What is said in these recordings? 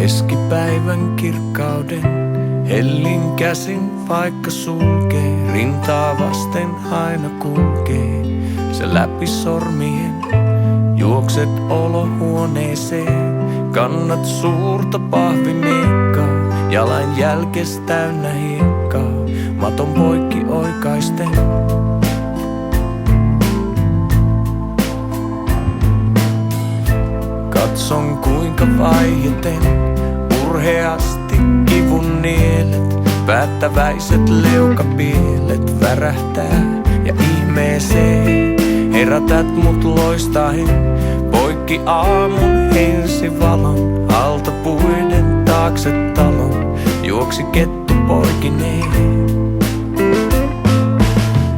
Keskipäivän kirkkauden hellin käsin vaikka sulkee, rintaa vasten aina kulkee. Se läpi sormien juokset olohuoneeseen, kannat suurta pahvimiekkaa, jalan jälkes täynnä hiekkaa, maton poikki oikaisten. Katson kuinka vaieten urheasti kivun nielet, päättäväiset leukapielet värähtää ja ihmeeseen herätät mut loistaen. Poikki aamun ensivalon alta puiden taakse talon juoksi kettu poikineen.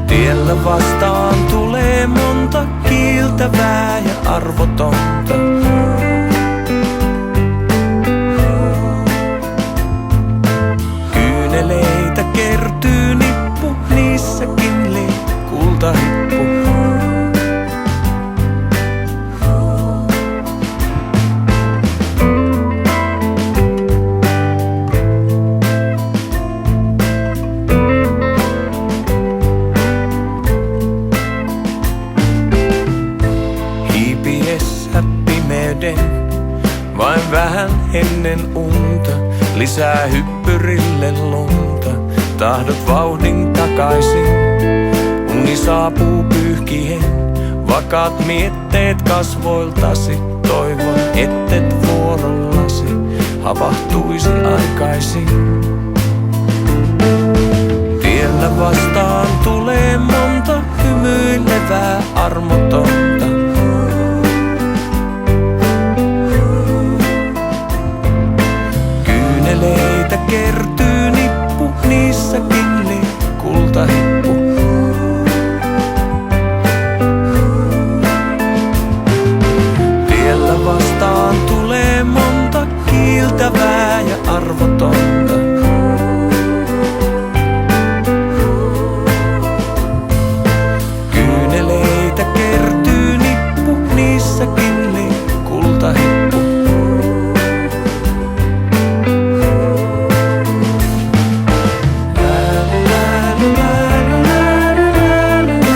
Tiellä vastaan tulee monta kiiltävää ja arvotonta. Kyyneleitä kertyy nippu, niissäkin kultahippu. Hiipiessä pimeyden, vain vähän ennen unta, lisää hyppyrille lunta, tahdot vauhdin takaisin. Uni saapuu pyyhkien, vakaat mietteet kasvoiltasi, toivon ettet vuorollasi havahtuisi aikaisin. Tiellä vastaan tulee monta hymyilevää armotonta.